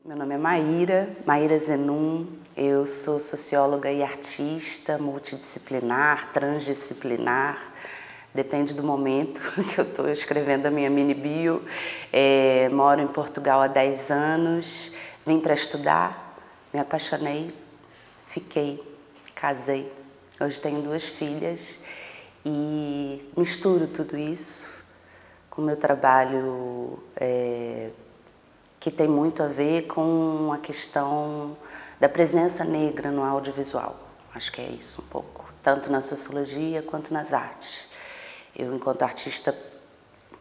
Meu nome é Maíra Zenum, eu sou socióloga e artista, multidisciplinar, transdisciplinar, depende do momento que eu estou escrevendo a minha mini bio. Moro em Portugal há 10 anos, vim para estudar, me apaixonei, fiquei, casei. Hoje tenho 2 filhas e misturo tudo isso com o meu trabalho que tem muito a ver com a questão da presença negra no audiovisual. Acho que é isso um pouco, tanto na sociologia quanto nas artes. Eu, enquanto artista,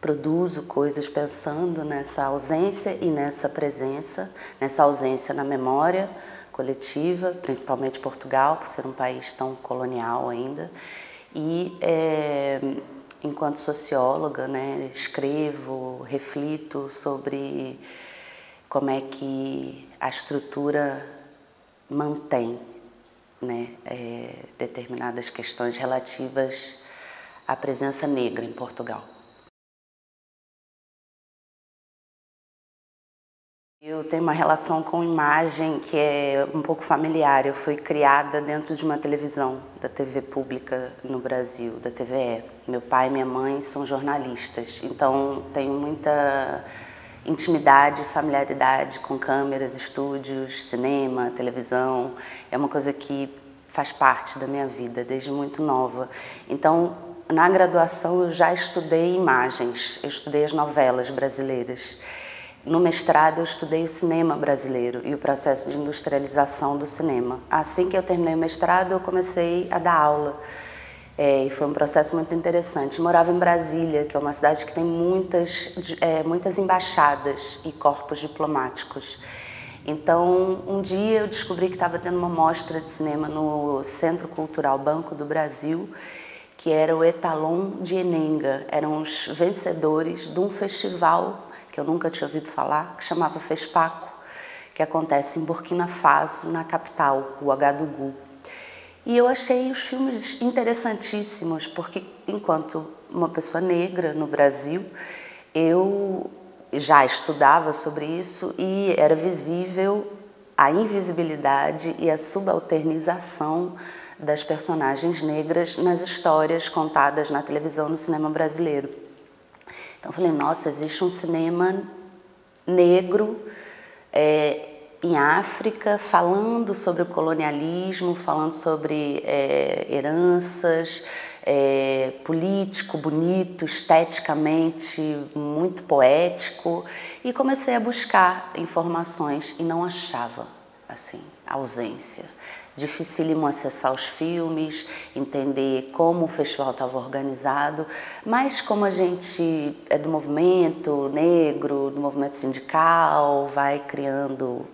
produzo coisas pensando nessa ausência e nessa presença, nessa ausência na memória coletiva, principalmente Portugal, por ser um país tão colonial ainda, e enquanto socióloga, né, escrevo, reflito sobre como é que a estrutura mantém, né, determinadas questões relativas à presença negra em Portugal. Eu tenho uma relação com imagem que é um pouco familiar. Eu fui criada dentro de uma televisão, da TV pública no Brasil, da TVE. Meu pai e minha mãe são jornalistas, então tenho muita intimidade, familiaridade com câmeras, estúdios, cinema, televisão. É uma coisa que faz parte da minha vida desde muito nova. Então, na graduação eu já estudei imagens, eu estudei as novelas brasileiras. No mestrado eu estudei o cinema brasileiro e o processo de industrialização do cinema. Assim que eu terminei o mestrado eu comecei a dar aula. E foi um processo muito interessante. Morava em Brasília, que é uma cidade que tem muitas embaixadas e corpos diplomáticos. Então, um dia eu descobri que estava tendo uma mostra de cinema no Centro Cultural Banco do Brasil, que era o Etalon de Enenga. Eram os vencedores de um festival que eu nunca tinha ouvido falar, que chamava FESPACO, que acontece em Burkina Faso, na capital, Ouagadougou. E eu achei os filmes interessantíssimos, porque enquanto uma pessoa negra no Brasil, eu já estudava sobre isso e era visível a invisibilidade e a subalternização das personagens negras nas histórias contadas na televisão, no cinema brasileiro. Então eu falei, nossa, existe um cinema negro em África, falando sobre o colonialismo, falando sobre heranças, político, bonito, esteticamente muito poético, e comecei a buscar informações e não achava, assim, ausência. Dificílimo acessar os filmes, entender como o festival estava organizado, mas como a gente é do movimento negro, do movimento sindical, vai criando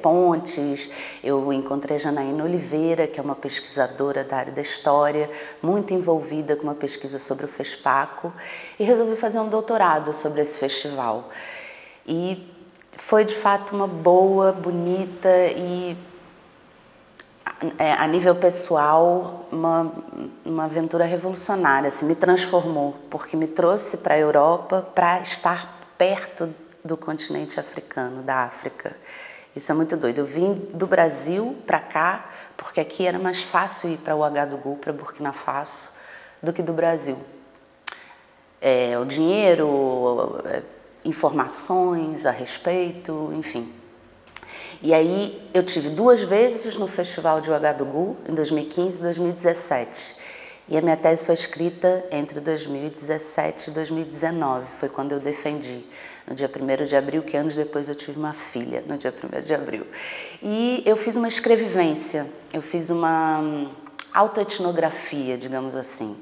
pontes. Eu encontrei Janaína Oliveira, que é uma pesquisadora da área da história, muito envolvida com uma pesquisa sobre o FESPACO, e resolvi fazer um doutorado sobre esse festival. E foi de fato uma boa, bonita e a nível pessoal, uma aventura revolucionária, assim, me transformou, porque me trouxe para a Europa para estar perto do continente africano, da África. Isso é muito doido. Eu vim do Brasil para cá, porque aqui era mais fácil ir para Ouagadougou, para Burkina Faso, do que do Brasil. O dinheiro, informações a respeito, enfim. E aí eu tive 2 vezes no Festival de Ouagadougou, em 2015 e 2017. E a minha tese foi escrita entre 2017 e 2019, foi quando eu defendi, no dia 1º de abril, que anos depois eu tive uma filha, no dia 1º de abril. E eu fiz uma escrevivência, eu fiz uma autoetnografia, digamos assim,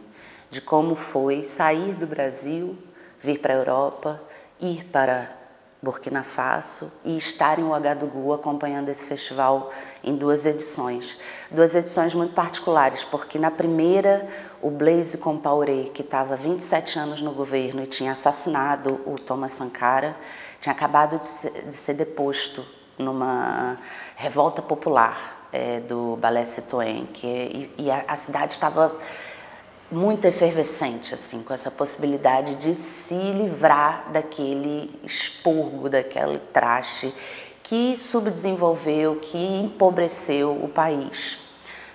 de como foi sair do Brasil, vir para a Europa, ir para Burkina Faso e estar em Ouagadougou acompanhando esse festival em 2 edições. 2 edições muito particulares, porque na primeira o Blaise Compaoré, que estava há 27 anos no governo e tinha assassinado o Thomas Sankara, tinha acabado de ser deposto numa revolta popular do Balé Citoyen, e a cidade estava muito efervescente, assim, com essa possibilidade de se livrar daquele expurgo, daquele traste que subdesenvolveu, que empobreceu o país,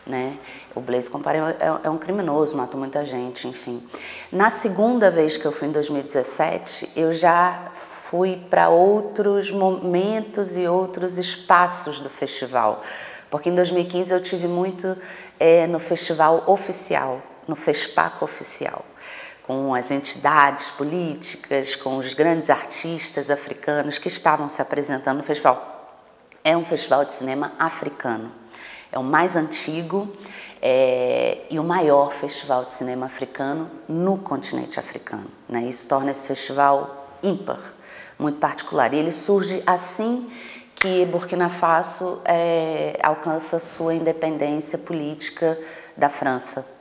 né? O Blaise Compaoré é um criminoso, matou muita gente, enfim. Na segunda vez que eu fui, em 2017, eu já fui para outros momentos e outros espaços do festival, porque em 2015 eu tive muito no festival oficial, no FESPAC oficial, com as entidades políticas, com os grandes artistas africanos que estavam se apresentando no festival. É um festival de cinema africano, é o mais antigo e o maior festival de cinema africano no continente africano, né? Isso torna esse festival ímpar, muito particular. E ele surge assim que Burkina Faso alcança sua independência política da França.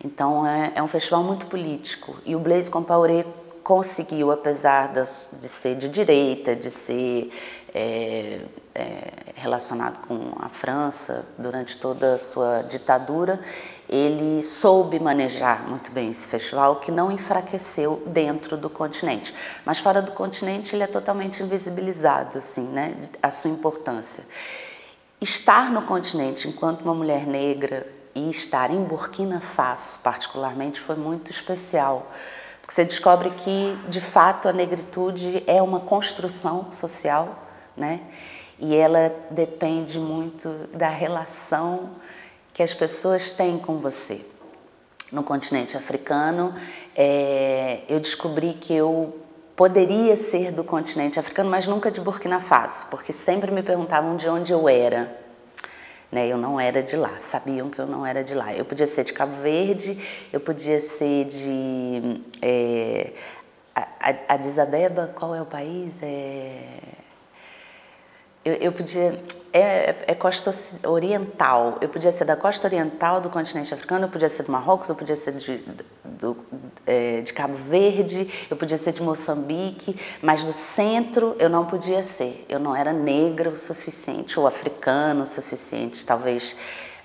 Então é um festival muito político. E o Blaise Compaoré conseguiu, apesar de ser de direita, de ser relacionado com a França durante toda a sua ditadura, ele soube manejar muito bem esse festival, que não enfraqueceu dentro do continente. Mas fora do continente ele é totalmente invisibilizado, assim, né, a sua importância. Estar no continente enquanto uma mulher negra e estar em Burkina Faso, particularmente, foi muito especial. Porque você descobre que, de fato, a negritude é uma construção social, né? E ela depende muito da relação que as pessoas têm com você. No continente africano, eu descobri que eu poderia ser do continente africano, mas nunca de Burkina Faso, porque sempre me perguntavam de onde eu era. Né? Eu não era de lá, sabiam que eu não era de lá. Eu podia ser de Cabo Verde, eu podia ser de Addis Abeba, qual é o país? Eu podia... costa oriental. Eu podia ser da costa oriental do continente africano, eu podia ser do Marrocos, eu podia ser de Cabo Verde, eu podia ser de Moçambique, mas do centro eu não podia ser. Eu não era negra o suficiente, ou africano o suficiente, talvez,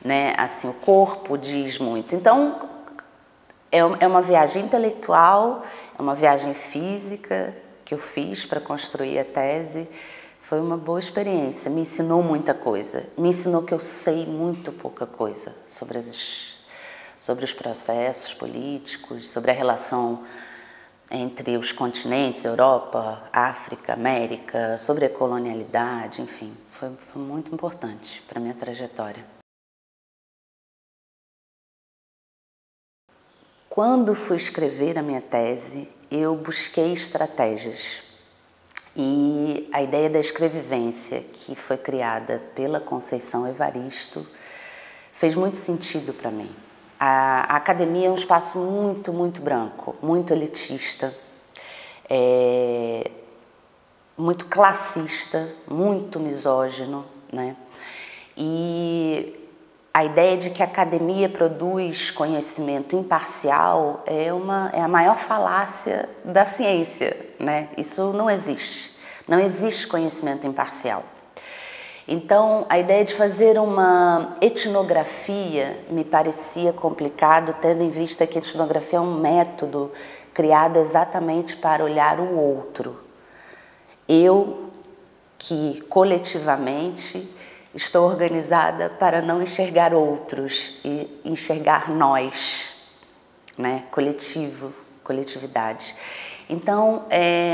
né, assim, o corpo diz muito. Então, é uma viagem intelectual, é uma viagem física que eu fiz para construir a tese. Foi uma boa experiência, me ensinou muita coisa, me ensinou que eu sei muito pouca coisa sobre os processos políticos, sobre a relação entre os continentes, Europa, África, América, sobre a colonialidade, enfim, foi muito importante para a minha trajetória. Quando fui escrever a minha tese, eu busquei estratégias. E a ideia da escrevivência, que foi criada pela Conceição Evaristo, fez muito sentido para mim. A academia é um espaço muito, muito branco, muito elitista, muito classista, muito misógino, né? E a ideia de que a academia produz conhecimento imparcial é a maior falácia da ciência, né? Isso não existe. Não existe conhecimento imparcial. Então, a ideia de fazer uma etnografia me parecia complicado, tendo em vista que a etnografia é um método criado exatamente para olhar o outro. Eu, que coletivamente estou organizada para não enxergar outros e enxergar nós, né? Coletividade. Então,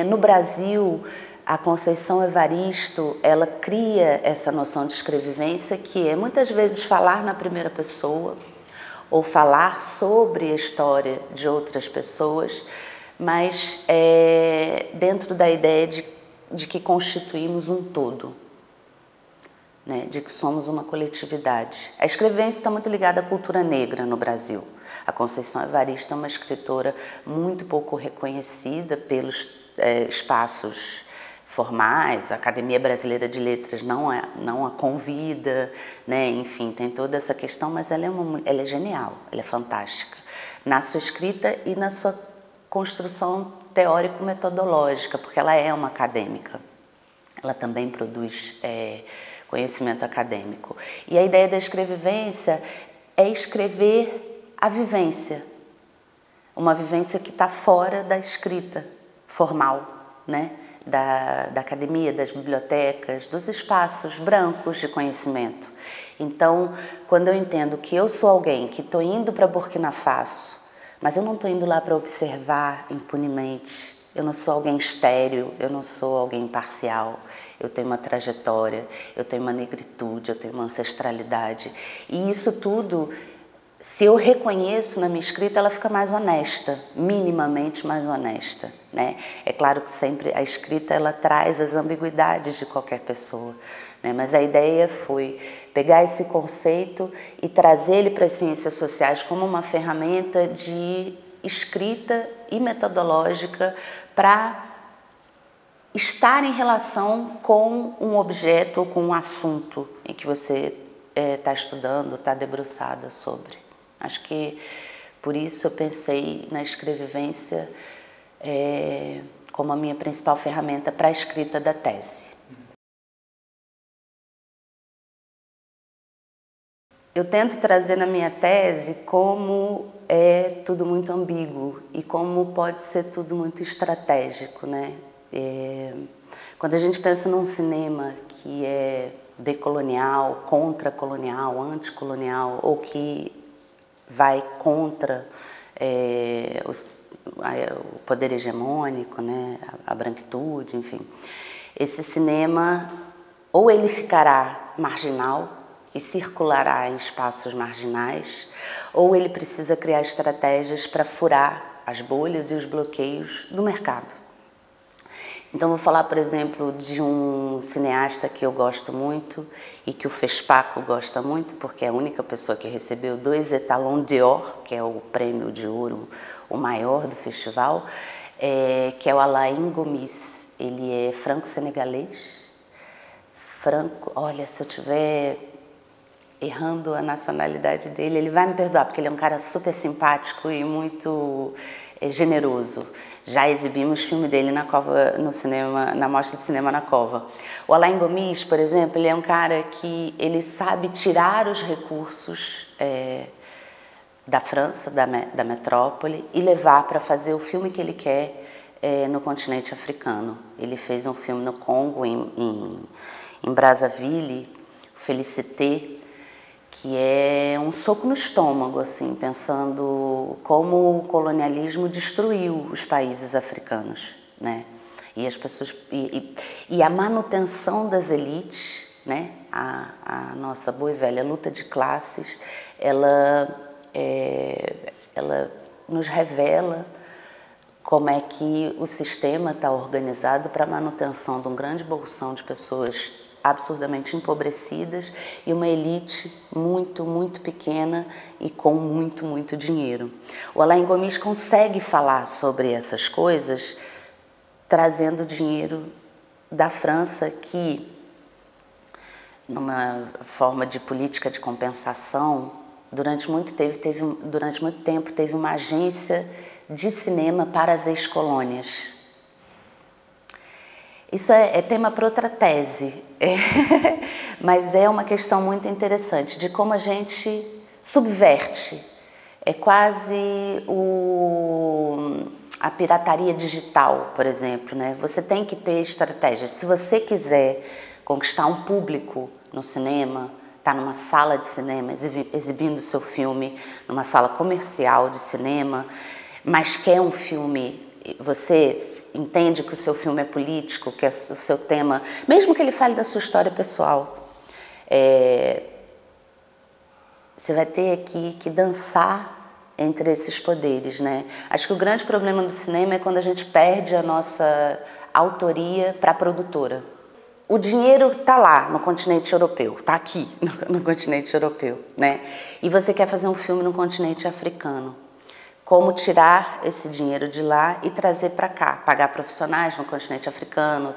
no Brasil, a Conceição Evaristo, ela cria essa noção de escrevivência, que é muitas vezes falar na primeira pessoa ou falar sobre a história de outras pessoas, mas dentro da ideia de que constituímos um todo, né? De que somos uma coletividade. A escrevivência está muito ligada à cultura negra no Brasil. A Conceição Evaristo é uma escritora muito pouco reconhecida pelos espaços formais, a Academia Brasileira de Letras não a convida, né? Enfim, tem toda essa questão, mas ela é genial, ela é fantástica na sua escrita e na sua construção teórico-metodológica, porque ela é uma acadêmica, ela também produz conhecimento acadêmico. E a ideia da escrevivência é escrever a vivência, uma vivência que está fora da escrita formal, né? da academia, das bibliotecas, dos espaços brancos de conhecimento. Então, quando eu entendo que eu sou alguém que estou indo para Burkina Faso, mas eu não estou indo lá para observar impunemente, eu não sou alguém estéril, eu não sou alguém imparcial, eu tenho uma trajetória, eu tenho uma negritude, eu tenho uma ancestralidade. E isso tudo, se eu reconheço na minha escrita, ela fica mais honesta, minimamente mais honesta, né? É claro que sempre a escrita ela traz as ambiguidades de qualquer pessoa, né? Mas a ideia foi pegar esse conceito e trazer ele para as ciências sociais como uma ferramenta de escrita e metodológica para estar em relação com um objeto ou com um assunto em que você está estudando, está debruçada sobre. Acho que por isso eu pensei na escrevivência como a minha principal ferramenta para a escrita da tese. Eu tento trazer na minha tese como é tudo muito ambíguo e como pode ser tudo muito estratégico, né? Quando a gente pensa num cinema que é decolonial, contracolonial, anticolonial, ou que vai contra o poder hegemônico, né? A branquitude, enfim, esse cinema ou ele ficará marginal e circulará em espaços marginais, ou ele precisa criar estratégias para furar as bolhas e os bloqueios do mercado. Então vou falar, por exemplo, de um cineasta que eu gosto muito e que o FESPACO gosta muito, porque é a única pessoa que recebeu 2 Étalons d'Or, que é o prêmio de ouro, o maior do festival, que é o Alain Gomis. Ele é franco-senegalês. Olha, se eu tiver errando a nacionalidade dele, ele vai me perdoar, porque ele é um cara super simpático e muito generoso. Já exibimos filme dele na Cova, no cinema, na Mostra de Cinema na Cova. O Alain Gomis, por exemplo, ele é um cara que ele sabe tirar os recursos da França, da metrópole, e levar para fazer o filme que ele quer no continente africano. Ele fez um filme no Congo, em Brazzaville, Félicité, que é um soco no estômago, assim, pensando como o colonialismo destruiu os países africanos, né? E as pessoas e a manutenção das elites, né? A nossa boa e velha luta de classes, ela nos revela como é que o sistema está organizado para a manutenção de um grande bolsão de pessoas absurdamente empobrecidas e uma elite muito, muito pequena e com muito, muito dinheiro. O Alain Gomis consegue falar sobre essas coisas trazendo dinheiro da França, que, numa forma de política de compensação, durante muito tempo teve uma agência de cinema para as ex-colônias. Isso é tema para outra tese, mas é uma questão muito interessante de como a gente subverte. É quase a pirataria digital, por exemplo, né? Você tem que ter estratégias. Se você quiser conquistar um público no cinema, tá numa sala de cinema exibindo seu filme, numa sala comercial de cinema, mas quer um filme, você entende que o seu filme é político, que é o seu tema, mesmo que ele fale da sua história pessoal, você vai ter que dançar entre esses poderes, né? Acho que o grande problema do cinema é quando a gente perde a nossa autoria para a produtora. O dinheiro está lá no continente europeu, está aqui no continente europeu, né? E você quer fazer um filme no continente africano. Como tirar esse dinheiro de lá e trazer para cá, pagar profissionais no continente africano,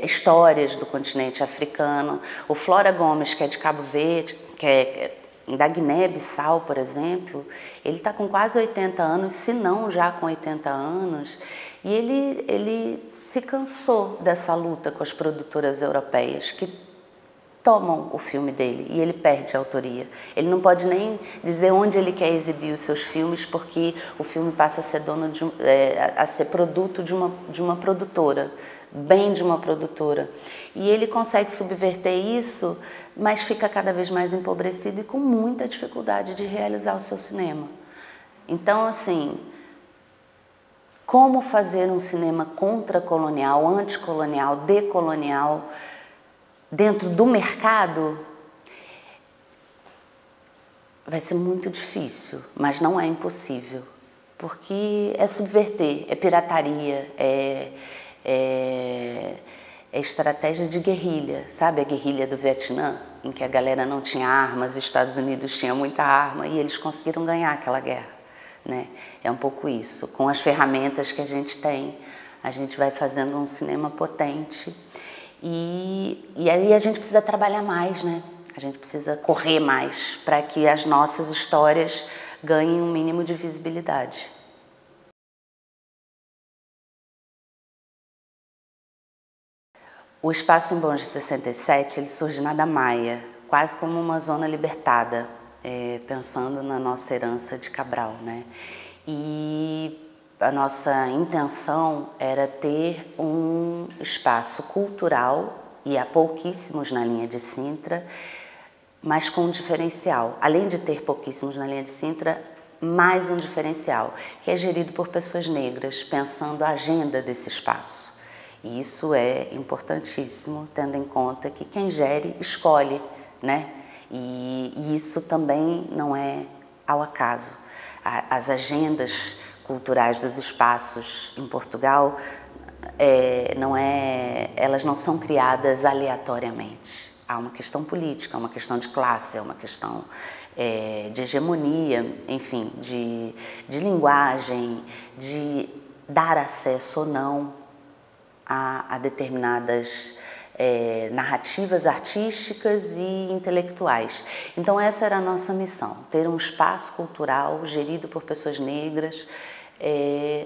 histórias do continente africano. O Flora Gomes, que é de Cabo Verde, que é da Guiné-Bissau, por exemplo, ele está com quase 80 anos, se não já com 80 anos, e ele se cansou dessa luta com as produtoras europeias, que tomam o filme dele e ele perde a autoria. Ele não pode nem dizer onde ele quer exibir os seus filmes, porque o filme passa a ser a ser produto de uma produtora, bem de uma produtora. E ele consegue subverter isso, mas fica cada vez mais empobrecido e com muita dificuldade de realizar o seu cinema. Então, assim, como fazer um cinema contracolonial, anticolonial, decolonial, dentro do mercado, vai ser muito difícil, mas não é impossível, porque é subverter, é pirataria, é estratégia de guerrilha, sabe a guerrilha do Vietnã, em que a galera não tinha armas, os Estados Unidos tinham muita arma e eles conseguiram ganhar aquela guerra, né? É um pouco isso, com as ferramentas que a gente tem, a gente vai fazendo um cinema potente. E aí a gente precisa trabalhar mais, né? A gente precisa correr mais para que as nossas histórias ganhem um mínimo de visibilidade. O espaço em Bom de 67, ele surge na Damaia, quase como uma zona libertada, pensando na nossa herança de Cabral, né? E a nossa intenção era ter um espaço cultural, e há pouquíssimos na linha de Sintra, mas com um diferencial. Além de ter pouquíssimos na linha de Sintra, mais um diferencial, que é gerido por pessoas negras, pensando a agenda desse espaço. E isso é importantíssimo, tendo em conta que quem gere, escolhe, né? E isso também não é ao acaso. As agendas culturais dos espaços em Portugal, elas não são criadas aleatoriamente. Há uma questão política, há uma questão de classe, há uma questão de hegemonia, enfim, de linguagem, de dar acesso ou não a determinadas narrativas artísticas e intelectuais. Então essa era a nossa missão, ter um espaço cultural gerido por pessoas negras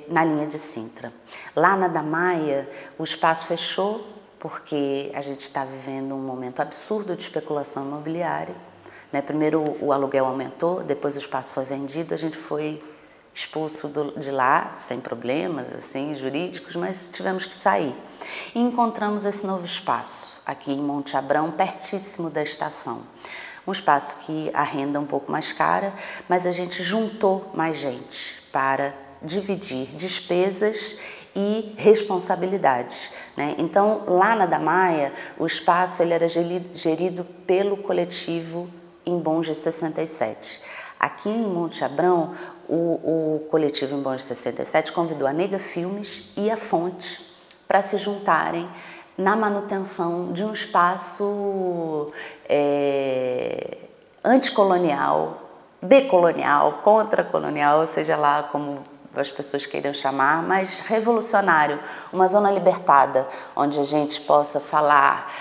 na linha de Sintra. Lá na Damaia, o espaço fechou porque a gente está vivendo um momento absurdo de especulação imobiliária, né? Primeiro o aluguel aumentou, depois o espaço foi vendido, a gente foi expulso de lá, sem problemas assim, jurídicos, mas tivemos que sair. E encontramos esse novo espaço, aqui em Monte Abrão, pertíssimo da estação. Um espaço que a renda é um pouco mais cara, mas a gente juntou mais gente para dividir despesas e responsabilidades, né? Então, lá na Damaia, o espaço ele era gerido pelo coletivo Embonge 67. Aqui em Monte Abrão, o coletivo Embonge 67 convidou a Nega Filmes e a Fonte para se juntarem na manutenção de um espaço anticolonial, decolonial, contracolonial, seja lá como as pessoas queiram chamar, mas revolucionário, uma zona libertada, onde a gente possa falar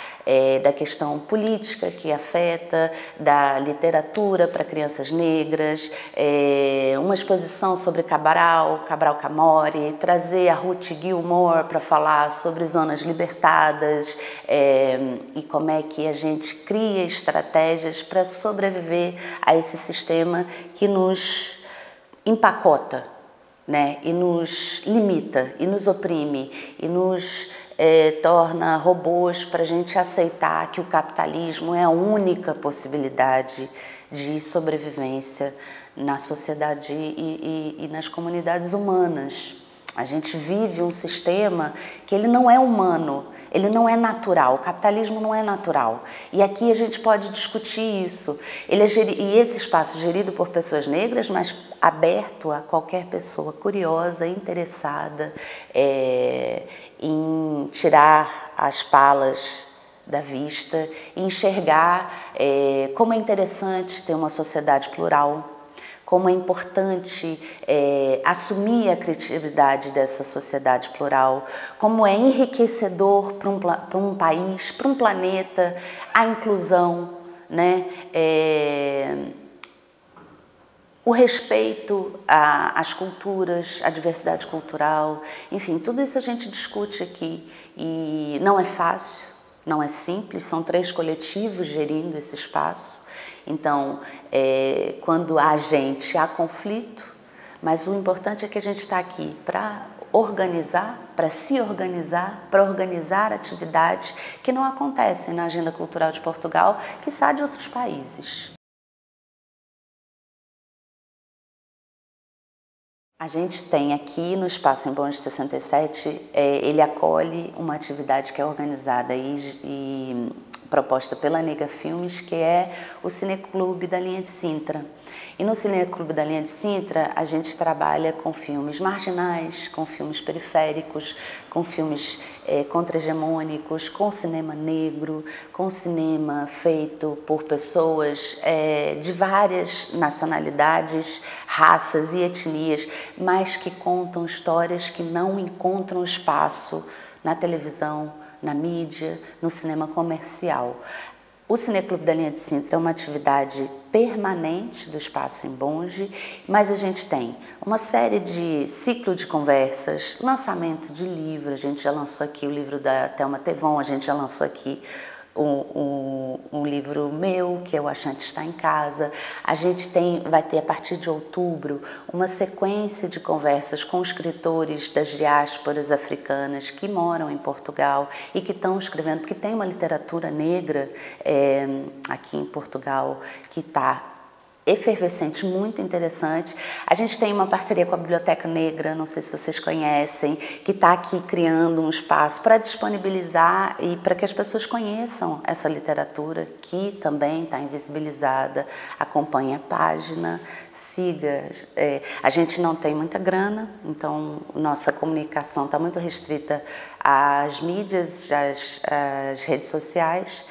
da questão política que afeta, da literatura para crianças negras, uma exposição sobre Cabral Camori, trazer a Ruth Gilmore para falar sobre zonas libertadas e como é que a gente cria estratégias para sobreviver a esse sistema que nos empacota, né? E nos limita, e nos oprime, e nos torna robôs para a gente aceitar que o capitalismo é a única possibilidade de sobrevivência na sociedade e nas comunidades humanas. A gente vive um sistema que ele não é humano, ele não é natural, o capitalismo não é natural. E aqui a gente pode discutir isso. E esse espaço gerido por pessoas negras, mas aberto a qualquer pessoa curiosa, interessada em tirar as palas da vista e enxergar como é interessante ter uma sociedade plural, como é importante assumir a criatividade dessa sociedade plural, como é enriquecedor para um país, para um planeta, a inclusão, né? O respeito às culturas, à diversidade cultural, enfim, tudo isso a gente discute aqui e não é fácil, não é simples, são 3 coletivos gerindo esse espaço. Então, quando há gente, há conflito, mas o importante é que a gente está aqui para organizar, para se organizar, para organizar atividades que não acontecem na agenda cultural de Portugal, quiçá de outros países. A gente tem aqui no Espaço Embons de 67, ele acolhe uma atividade que é organizada e proposta pela Nega Filmes, que é o Cineclube da Linha de Sintra. E no Cineclube da Linha de Sintra, a gente trabalha com filmes marginais, com filmes periféricos, com filmes contra-hegemônicos, com cinema negro, com cinema feito por pessoas de várias nacionalidades, raças e etnias, mas que contam histórias que não encontram espaço na televisão, na mídia, no cinema comercial. O Cineclube da Linha de Sintra é uma atividade permanente do Espaço Embonge, mas a gente tem uma série de ciclo de conversas, lançamento de livro, a gente já lançou aqui o livro da Thelma Tevon, a gente já lançou aqui um livro meu, que é O Axante Está em Casa. A gente vai ter, a partir de outubro, uma sequência de conversas com escritores das diásporas africanas que moram em Portugal e que estão escrevendo, porque tem uma literatura negra aqui em Portugal que está efervescente, muito interessante. A gente tem uma parceria com a Biblioteca Negra, não sei se vocês conhecem, que está aqui criando um espaço para disponibilizar e para que as pessoas conheçam essa literatura que também está invisibilizada. Acompanhe a página, siga. A gente não tem muita grana, então nossa comunicação está muito restrita às mídias, às redes sociais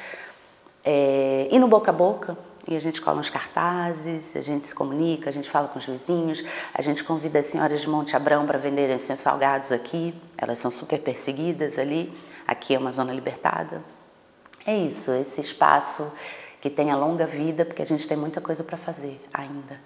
e no boca a boca. E a gente cola uns cartazes, a gente se comunica, a gente fala com os vizinhos, a gente convida as senhoras de Monte Abrão para venderem seus salgados aqui, elas são super perseguidas ali, aqui é uma zona libertada. É isso, esse espaço que tenha longa vida, porque a gente tem muita coisa para fazer ainda.